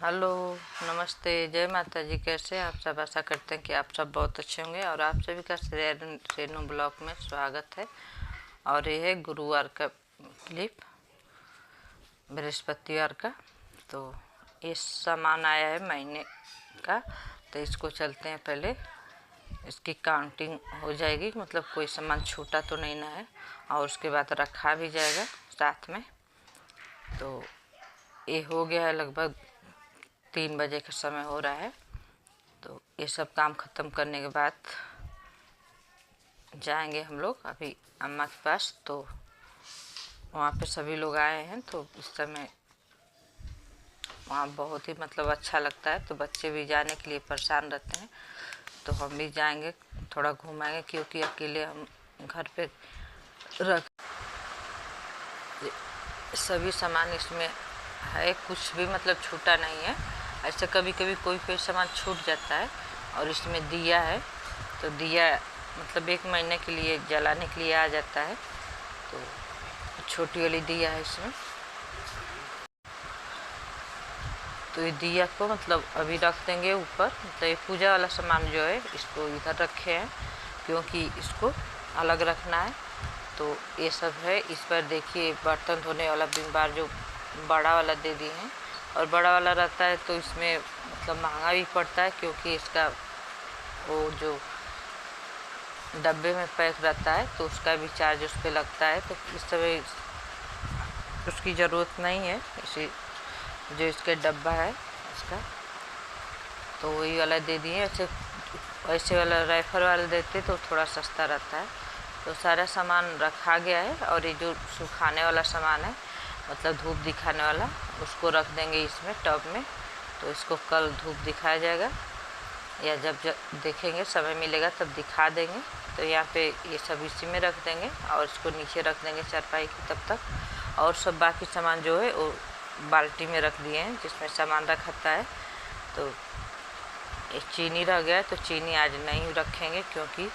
Hello, नमस्ते, जय माता जी। कैसे हैं आप सब? आशा करते हैं कि आप सब बहुत अच्छे होंगे और आप सभी का रेनू ब्लॉग में स्वागत है। और ये है गुरुवार का क्लिप, बृहस्पतिवार का। तो ये सामान आया है महीने का, तो इसको चलते हैं, पहले इसकी काउंटिंग हो जाएगी, मतलब कोई सामान छूटा तो नहीं ना है, और उसके बाद रखा भी जाएगा साथ में। तो ये हो गया है, लगभग 3 बजे का समय हो रहा है। तो ये सब काम ख़त्म करने के बाद जाएंगे हम लोग अभी अम्मा के पास। तो वहाँ पे सभी लोग आए हैं, तो इस समय वहाँ बहुत ही मतलब अच्छा लगता है। तो बच्चे भी जाने के लिए परेशान रहते हैं, तो हम भी जाएंगे, थोड़ा घुमाएंगे, क्योंकि अकेले हम घर पे रख सभी सामान इसमें है, कुछ भी मतलब छूटा नहीं है। ऐसे कभी कभी कोई सामान छूट जाता है। और इसमें दिया है, तो दिया मतलब 1 महीने के लिए जलाने के लिए आ जाता है। तो छोटी वाली दिया है इसमें। तो ये दिया को मतलब अभी रख देंगे ऊपर, मतलब ये पूजा वाला सामान जो है इसको इधर रखे हैं, क्योंकि इसको अलग रखना है। तो ये सब है। इस पर देखिए बर्तन धोने वाला विम बार जो बड़ा वाला दे दिए हैं, और बड़ा वाला रहता है तो इसमें मतलब महंगा भी पड़ता है, क्योंकि इसका वो जो डब्बे में पैक रहता है तो उसका भी चार्ज उस पर लगता है। तो इस समय उसकी ज़रूरत नहीं है, इसी जो इसके डब्बा है इसका, तो वही वाला दे दिए। ऐसे वाला राइफल वाला देते तो थोड़ा सस्ता रहता है। तो सारा सामान रखा गया है। और ये जो सुखाने वाला सामान है, मतलब धूप दिखाने वाला, उसको रख देंगे इसमें टब में। तो इसको कल धूप दिखाया जाएगा, या जब देखेंगे समय मिलेगा तब दिखा देंगे। तो यहाँ पे ये सब इसी में रख देंगे, और इसको नीचे रख देंगे चारपाई की तब तक। और सब बाकी सामान जो है वो बाल्टी में रख दिए हैं, जिसमें सामान रखता है। तो एक चीनी रह गया है, तो चीनी आज नहीं रखेंगे, क्योंकि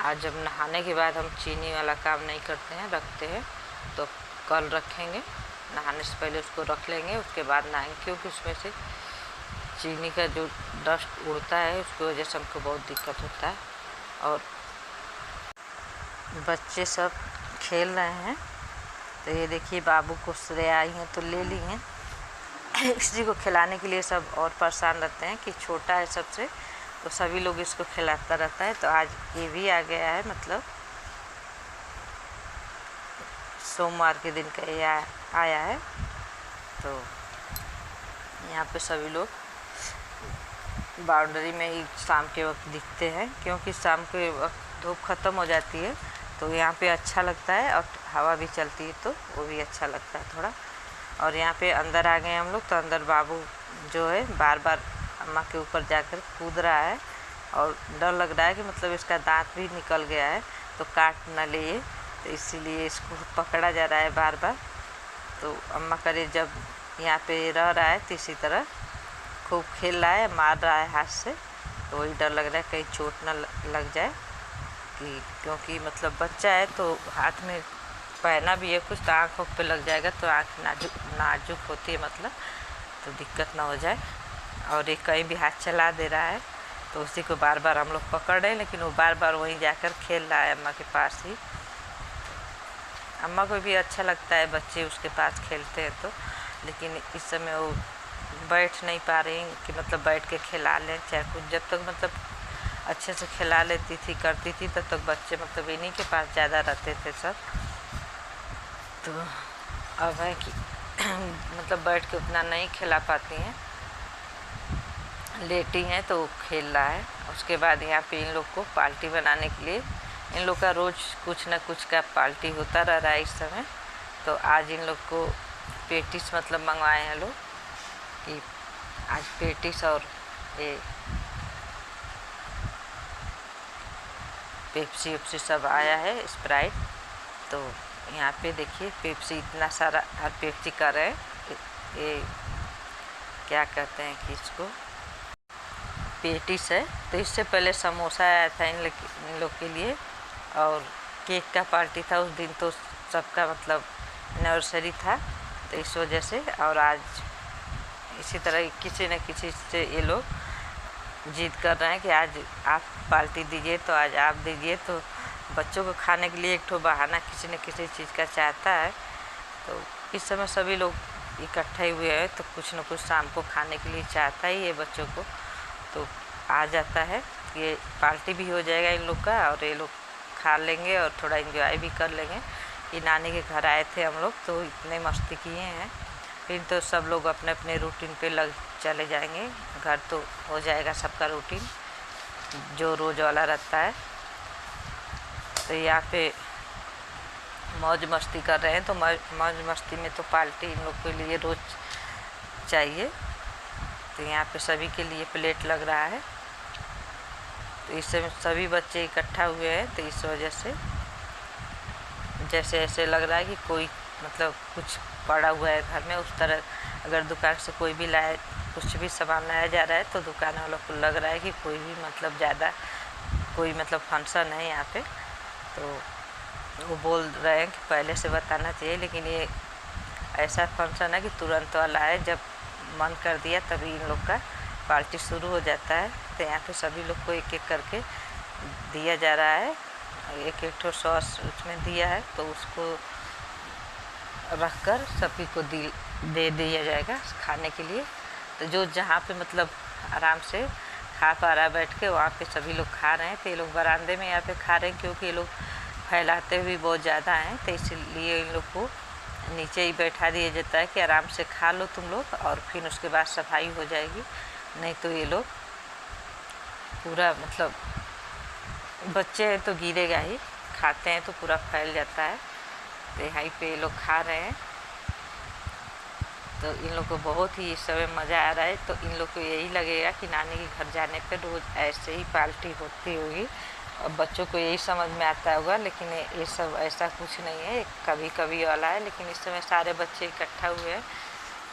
आज जब नहाने के बाद हम चीनी वाला काम नहीं करते हैं, रखते हैं। तो कल रखेंगे, नहाने से पहले उसको रख लेंगे, उसके बाद नहाएंगे, क्योंकि उसमें से चीनी का जो डस्ट उड़ता है उसकी वजह से हमको बहुत दिक्कत होता है। और बच्चे सब खेल रहे हैं। तो ये देखिए बाबू को श्रेय आई हैं तो ले ली हैं। इसी को खिलाने के लिए सब और परेशान रहते हैं कि छोटा है सबसे, तो सभी लोग इसको खिलाता रहता है। तो आज ये भी आ गया है, मतलब सोमवार के दिन का ये आया है। तो यहाँ पे सभी लोग बाउंड्री में ही शाम के वक्त दिखते हैं, क्योंकि शाम के वक्त धूप ख़त्म हो जाती है, तो यहाँ पे अच्छा लगता है, और हवा भी चलती है तो वो भी अच्छा लगता है थोड़ा। और यहाँ पे अंदर आ गए हम लोग। तो अंदर बाबू जो है बार बार अम्मा के ऊपर जाकर कूद रहा है, और डर लग रहा है कि मतलब इसका दांत भी निकल गया है तो काट न ले, तो इसीलिए इसको पकड़ा जा रहा है बार बार। तो अम्मा करे जब यहाँ पे रह रहा है तो इसी तरह खूब खेल रहा है, मार रहा है हाथ से। तो वही डर लग रहा है कहीं चोट न लग जाए, क्योंकि मतलब बच्चा है तो हाथ में पहना भी है कुछ, तो आँखों पे लग जाएगा तो आँख नाजुक होती है, मतलब तो दिक्कत ना हो जाए। और ये कहीं भी हाथ चला दे रहा है, तो उसी को बार बार हम लोग पकड़ रहे हैं, लेकिन वो बार बार वहीं जाकर खेल रहा है अम्मा के पास ही। अम्मा को भी अच्छा लगता है बच्चे उसके पास खेलते हैं तो, लेकिन इस समय वो बैठ नहीं पा रही कि मतलब बैठ के खिला लें चाहे कुछ। जब तक मतलब अच्छे से खिला लेती थी, करती थी, तब तक बच्चे मतलब इन्हीं के पास ज़्यादा रहते थे सब। तो अब है कि मतलब बैठ के उतना नहीं खिला पाती हैं, लेटी हैं तो खेल रहा है। उसके बाद यहाँ पे इन लोग को पार्टी बनाने के लिए, इन लोग का रोज़ कुछ ना कुछ का पार्टी होता रह रहा है इस समय। तो आज इन लोग को पेटिस मतलब मंगवाए हैं लोग, कि आज पेटिस और ये पेप्सी वेप्सी सब आया है, स्प्राइट। तो यहाँ पे देखिए पेप्सी इतना सारा, हर पेप्सी कर रहे हैं। ये क्या कहते हैं कि इसको पेटिस है। तो इससे पहले समोसा आया था इन लोग के लिए, और केक का पार्टी था उस दिन, तो सबका मतलब एनिवर्सरी था, तो इस वजह से। और आज इसी तरह किसी न किसी से ये लोग जिद कर रहे हैं कि आज आप पार्टी दीजिए, तो आज आप दीजिए। तो बच्चों को खाने के लिए एक ठो बहाना किसी न किसी चीज़ का चाहता है। तो इस समय सभी लोग इकट्ठे हुए हैं, तो कुछ न कुछ शाम को खाने के लिए चाहता ही है बच्चों को। तो आ जाता है, ये पार्टी भी हो जाएगा इन लोग का, और ये लोग खा लेंगे और थोड़ा एंजॉय भी कर लेंगे। ये नानी के घर आए थे हम लोग, तो इतने मस्ती किए हैं। फिर तो सब लोग अपने अपने रूटीन पे लग चले जाएंगे घर, तो हो जाएगा सबका रूटीन जो रोज़ वाला रहता है। तो यहाँ पे मौज मस्ती कर रहे हैं, तो मौज मस्ती में तो पार्टी इन लोग के लिए रोज़ चाहिए। तो यहाँ पे सभी के लिए प्लेट लग रहा है। तो इससे सभी बच्चे इकट्ठा हुए हैं, तो इस वजह से जैसे ऐसे लग रहा है कि कोई मतलब कुछ पड़ा हुआ है घर में। उस तरह अगर दुकान से कोई भी लाए, कुछ भी सामान लाया जा रहा है, तो दुकान वालों को लग रहा है कि कोई भी मतलब ज़्यादा कोई मतलब फंक्शन है यहाँ पे। तो वो बोल रहे हैं कि पहले से बताना चाहिए, लेकिन ये ऐसा फंक्शन है कि तुरंत वाला है, जब मन कर दिया तभी इन लोग का पार्टी शुरू हो जाता है। तो यहाँ पे सभी लोग को एक एक करके दिया जा रहा है, एक एक ठो सॉस उसमें दिया है, तो उसको रखकर सभी को दे दिया जाएगा खाने के लिए। तो जो जहाँ पे मतलब आराम से खा पा रहा है बैठ के, वहाँ पे सभी लोग खा रहे हैं। तो ये लोग बरामदे में यहाँ पे खा रहे हैं, क्योंकि ये लोग फैलाते हुए बहुत ज़्यादा हैं, तो इसलिए इन लोग को नीचे ही बैठा दिया जाता है कि आराम से खा लो तुम लोग, और फिर उसके बाद सफाई हो जाएगी। नहीं तो ये लोग पूरा मतलब बच्चे हैं तो गिरेगा ही, खाते हैं तो पूरा फैल जाता है। तो यहाँ पे ये लोग खा रहे हैं, तो इन लोग को बहुत ही इस समय मज़ा आ रहा है। तो इन लोग को यही लगेगा कि नानी के घर जाने पे रोज़ ऐसे ही पार्टी होती होगी। अब बच्चों को यही समझ में आता होगा, लेकिन ये सब ऐसा कुछ नहीं है, कभी कभी वाला है। लेकिन इस समय सारे बच्चे इकट्ठा हुए हैं,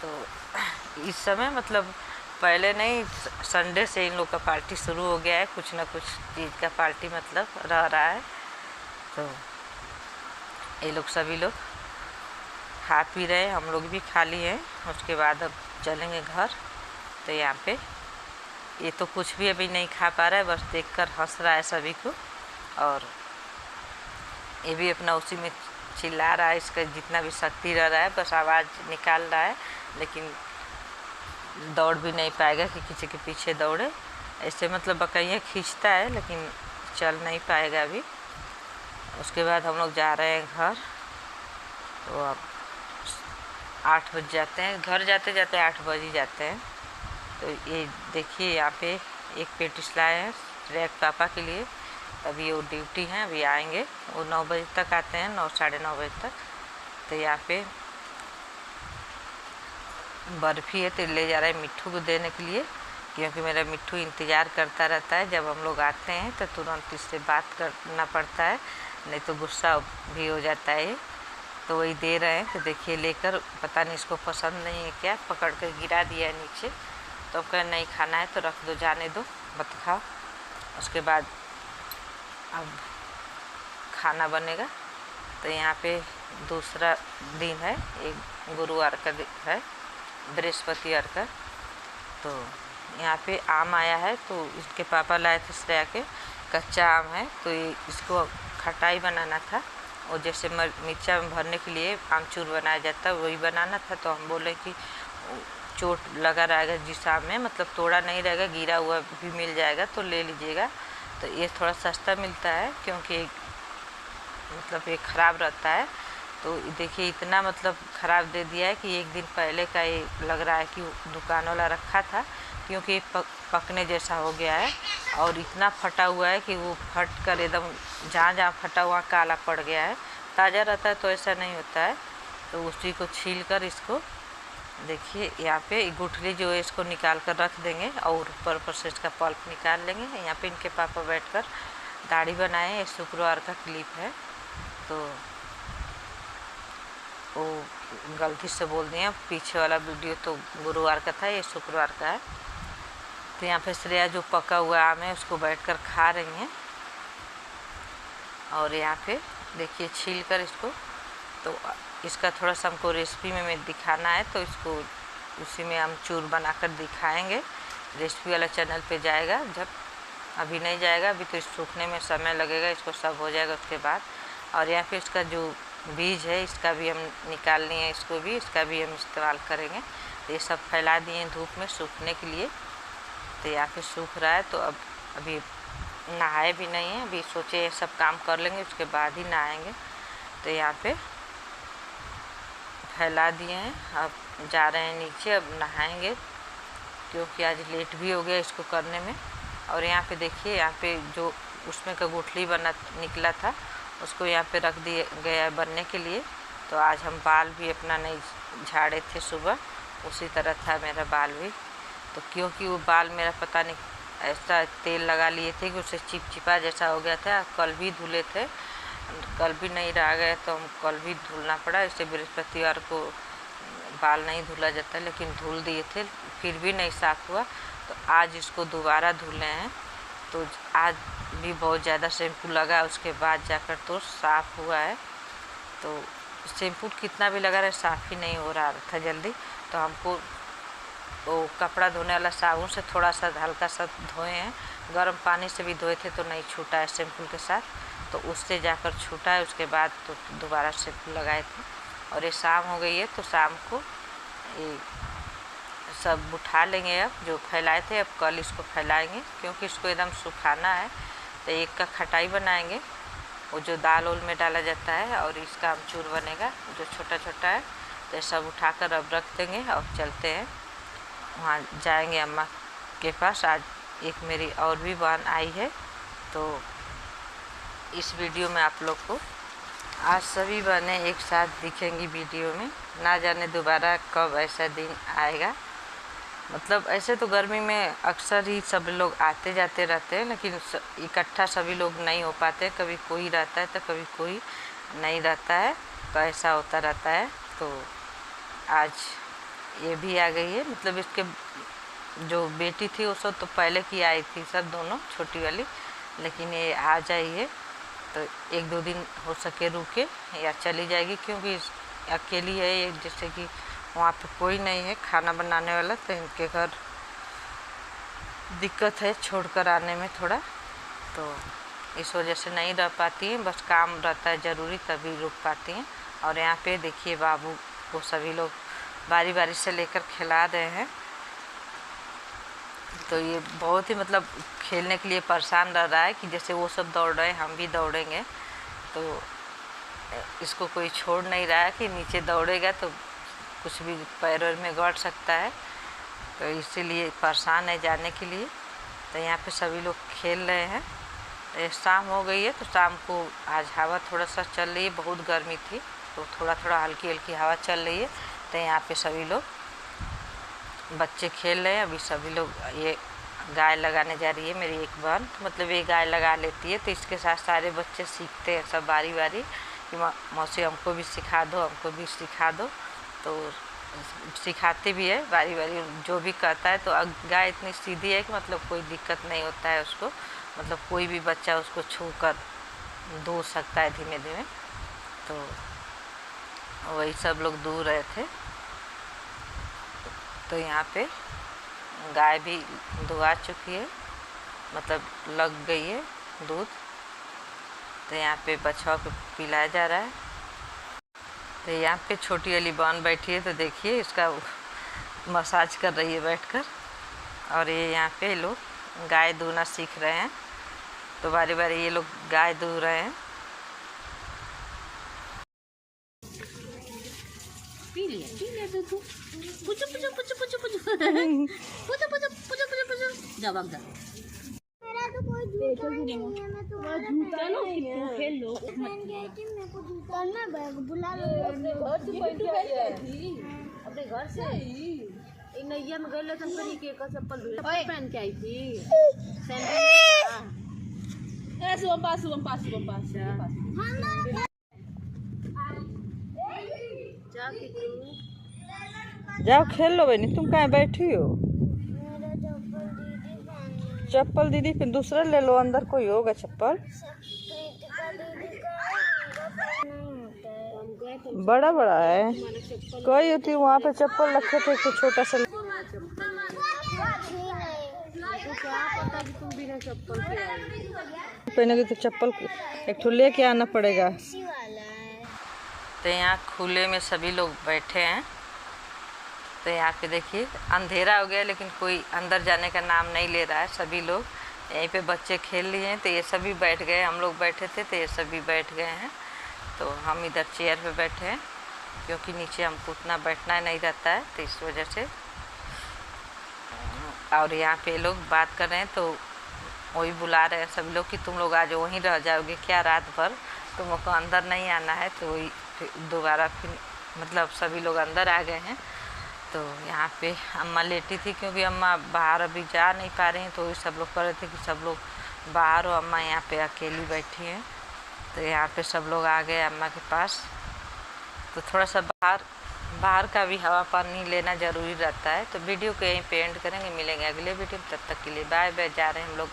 तो इस समय मतलब पहले नहीं, संडे से इन लोग का पार्टी शुरू हो गया है। कुछ ना कुछ चीज़ का पार्टी मतलब रह रहा है। तो ये लोग सभी लोग खा पी रहे हैं, हम लोग भी खा लिए हैं। उसके बाद अब चलेंगे घर। तो यहाँ पे ये तो कुछ भी अभी नहीं खा पा रहा है, बस देखकर हंस रहा है सभी को, और ये भी अपना उसी में चिल्ला रहा है। इसका जितना भी शक्ति रह रहा है बस आवाज़ निकाल रहा है, लेकिन दौड़ भी नहीं पाएगा कि किसी के पीछे दौड़े। ऐसे मतलब बकैया खींचता है, लेकिन चल नहीं पाएगा अभी। उसके बाद हम लोग जा रहे हैं घर। तो अब 8 बज जाते हैं, घर जाते जाते 8 बज ही जाते हैं। तो ये देखिए यहाँ पे एक पेटिस लाए हैं श्रेया के पापा के लिए। अभी वो ड्यूटी हैं, अभी आएंगे। वो 9 बजे तक आते हैं, 9 साढ़े 9 बजे तक। तो यहाँ पे बर्फ़ी है, तो ले जा रहे हैं मिट्ठू को देने के लिए, क्योंकि मेरा मिट्ठू इंतज़ार करता रहता है। जब हम लोग आते हैं तो तुरंत इससे बात करना पड़ता है, नहीं तो गुस्सा भी हो जाता है। तो वही दे रहे हैं। तो देखिए लेकर, पता नहीं इसको पसंद नहीं है क्या, पकड़ कर गिरा दिया है नीचे। तो अब कह नहीं खाना है तो रख दो, जाने दो, मत खाओ। उसके बाद अब खाना बनेगा। तो यहाँ पे दूसरा दिन है, एक गुरुवार का है, बृहस्पतिवार का। तो यहाँ पे आम आया है, तो इसके पापा लाए थे श्रेया के, कच्चा आम है। तो ये इसको खटाई बनाना था, और जैसे मिर्चा में भरने के लिए आमचूर बनाया जाता है वही बनाना था। तो हम बोले कि चोट लगा रहेगा जिस आम में, मतलब तोड़ा नहीं रहेगा, गिरा हुआ भी मिल जाएगा, तो ले लीजिएगा। तो ये थोड़ा सस्ता मिलता है, क्योंकि मतलब ये ख़राब रहता है। तो देखिए इतना मतलब ख़राब दे दिया है कि एक दिन पहले का ये लग रहा है कि दुकान वाला रखा था, क्योंकि पकने जैसा हो गया है। और इतना फटा हुआ है कि वो फट कर एकदम जहाँ जहाँ फटा हुआ काला पड़ गया है। ताज़ा रहता है तो ऐसा नहीं होता है। तो उसी को छील कर इसको देखिए यहाँ पे गुठली जो है इसको निकाल कर रख देंगे, और ऊपर से इसका पल्प निकाल लेंगे। यहाँ पे इनके पापा बैठकर दाढ़ी बनाए। ये शुक्रवार का क्लिप है, तो वो गलती से बोल दिए, पीछे वाला वीडियो तो गुरुवार का था, ये शुक्रवार का है। तो यहाँ पे श्रेया जो पका हुआ आम है उसको बैठकर खा रही हैं। और यहाँ पे देखिए छील कर इसको, तो इसका थोड़ा सा हमको रेसिपी में दिखाना है, तो इसको उसी में हम चूर बनाकर दिखाएंगे। रेसिपी वाला चैनल पे जाएगा जब, अभी नहीं जाएगा, अभी तो सूखने में समय लगेगा, इसको सब हो जाएगा उसके बाद। और यहाँ पे इसका जो बीज है इसका भी हम निकाल लिए, इसको भी, इसका भी हम इस्तेमाल करेंगे। तो ये सब फैला दिए धूप में सूखने के लिए। तो यहाँ पे सूख रहा है, तो अब अभी नहाए भी नहीं है, अभी सोचे ये सब काम कर लेंगे उसके बाद ही नहाएंगे। तो यहाँ पे फैला दिए हैं, अब जा रहे हैं नीचे, अब नहाएंगे क्योंकि आज लेट भी हो गया इसको करने में। और यहाँ पे देखिए, यहाँ पे जो उसमें का गुठली बना निकला था उसको यहाँ पे रख दिए गया बनने के लिए। तो आज हम बाल भी अपना नहीं झाड़े थे सुबह, उसी तरह था मेरा बाल भी। तो क्योंकि वो बाल मेरा पता नहीं ऐसा तेल लगा लिए थे कि उससे चिपचिपा जैसा हो गया था। कल भी धुले थे, कल भी नहीं रह गए तो हम कल भी धुलना पड़ा। इससे बृहस्पतिवार को बाल नहीं धुला जाता, लेकिन धुल दिए थे फिर भी नहीं साफ़ हुआ। तो आज इसको दोबारा धुले हैं, तो आज भी बहुत ज़्यादा शैम्पू लगा, उसके बाद जाकर तो साफ़ हुआ है। तो शैम्पू कितना भी लगा रहा, साफ़ ही नहीं हो रहा था जल्दी। तो हमको वो कपड़ा धोने वाला साबुन से थोड़ा सा हल्का सा धोए हैं, गर्म पानी से भी धोए थे तो नहीं छूटा है शैम्पू के साथ, तो उससे जाकर छूटा है। उसके बाद तो दोबारा शैम्पू लगाए थे। और ये शाम हो गई है, तो शाम को ये सब उठा लेंगे। अब जो फैलाए थे अब कल इसको फैलाएंगे, क्योंकि इसको एकदम सुखाना है। तो एक का खटाई बनाएंगे, वो जो दाल उल में डाला जाता है, और इसका अमचूर बनेगा जो छोटा छोटा है। तो ये सब उठाकर अब रख देंगे और चलते हैं, वहाँ जाएंगे अम्मा के पास। आज एक मेरी और भी बहन आई है, तो इस वीडियो में आप लोग को आज सभी बहनें एक साथ दिखेंगी वीडियो में। ना जाने दोबारा कब ऐसा दिन आएगा। मतलब ऐसे तो गर्मी में अक्सर ही सब लोग आते जाते रहते हैं, लेकिन इकट्ठा सभी लोग नहीं हो पाते। कभी कोई रहता है तो कभी कोई नहीं रहता है, तो ऐसा होता रहता है। तो आज ये भी आ गई है। मतलब इसके जो बेटी थी वो सब तो पहले की आई थी, सब दोनों छोटी वाली, लेकिन ये आ जाई है। तो एक दो दिन हो सके रुके या चली जाएगी, क्योंकि अकेली है ये, जैसे कि वहाँ पे कोई नहीं है खाना बनाने वाला, तो इनके घर दिक्कत है छोड़कर आने में थोड़ा। तो इस वजह से नहीं रह पाती हैं, बस काम रहता है ज़रूरी तभी रुक पाती हैं। और यहाँ पे देखिए बाबू को सभी लोग बारी बारी से लेकर खिला रहे हैं। तो ये बहुत ही मतलब खेलने के लिए परेशान रह रहा है कि जैसे वो सब दौड़ रहे हैं हम भी दौड़ेंगे। तो इसको कोई छोड़ नहीं रहा है कि नीचे दौड़ेगा तो कुछ भी पैर में गड़ सकता है, तो इसीलिए परेशान है जाने के लिए। तो यहाँ पे सभी लोग खेल रहे हैं। तो शाम हो गई है, तो शाम को आज हवा थोड़ा सा चल रही है, बहुत गर्मी थी तो थोड़ा थोड़ा हल्की हल्की हवा चल रही है। तो यहाँ पे सभी लोग बच्चे खेल रहे हैं। अभी सभी लोग, ये गाय लगाने जा रही है मेरी एक बहन, तो मतलब ये गाय लगा लेती है, तो इसके साथ सारे बच्चे सीखते हैं सब बारी बारी कि मौसी हमको भी सिखा दो, हमको भी सिखा दो। तो सिखाती भी है बारी बारी, जो भी कहता है। तो गाय इतनी सीधी है कि मतलब कोई दिक्कत नहीं होता है उसको, मतलब कोई भी बच्चा उसको छू कर दूर सकता है धीमे धीमे। तो वही सब लोग दूर रहे थे। तो यहाँ पे गाय भी दुआ चुकी है, मतलब लग गई है दूध। तो यहाँ पे बछवा को पिलाया जा रहा है। तो यहाँ पे छोटी वाली बहन बैठी है, तो देखिए इसका मसाज कर रही है बैठकर। और ये यहाँ पे लोग गाय दूना सीख रहे हैं, तो बारी बारी ये लोग गाय दूह रहे हैं। पी लिया तो तू पुचो पुचो पुचो पुचो पुचो पुचो पुचो पुचो पुचो पुचो जा भाग जा। मेरा तो कोई जूता ही नहीं है, मैं तो चलो खेल लो। पहन गई थी, मेरे को जूता मैं बुला लो। अपने घर से पहन के आई थी, अपने घर से एक नैया में गए तो फिर के का चप्पल पहन के आई थी। सैंडल ए सुबह पास जाओ खेल लो बहनी, तुम कहाँ बैठी हो? मेरा चप्पल दीदी फिर दूसरा ले लो, अंदर कोई होगा चप्पल। दीदी का नहीं होता है। गए थे बड़ा बड़ा है। कोई थी वहाँ पे चप्पल रखे थे तो छोटा सा। तो क्या पता कि तुम बिना चप्पल के आई। पहनोगे तो चप्पल एक ठो लेके आना पड़ेगा। तो यहाँ खुले में सभी लोग बैठे हैं। तो यहाँ पे देखिए अंधेरा हो गया लेकिन कोई अंदर जाने का नाम नहीं ले रहा है। सभी लोग यहीं पे बच्चे खेल लिए हैं तो ये सभी बैठ गए। हम लोग बैठे थे तो ये सभी बैठ गए हैं। तो हम इधर चेयर पे बैठे हैं क्योंकि नीचे हमको उतना बैठना नहीं रहता है तो इस वजह से। और यहाँ पे लोग बात कर रहे हैं तो वही बुला रहे हैं सभी लोग कि तुम लोग आज वहीं रह जाओगे क्या रात भर, तुम लोग को अंदर नहीं आना है। तो वही दोबारा फिर मतलब सभी लोग अंदर आ गए हैं। तो यहाँ पे अम्मा लेटी थी क्योंकि अम्मा बाहर अभी जा नहीं पा रही हैं। तो वही सब लोग कह रहे थे कि सब लोग बाहर हो, अम्मा यहाँ पे अकेली बैठी हैं। तो यहाँ पे सब लोग आ गए अम्मा के पास। तो थोड़ा सा बाहर का भी हवा पानी लेना ज़रूरी रहता है। तो वीडियो को यहीं पे एंड करेंगे, मिलेंगे अगले वीडियो में। तब तक के लिए बाय बाय। जा रहे हैं हम लोग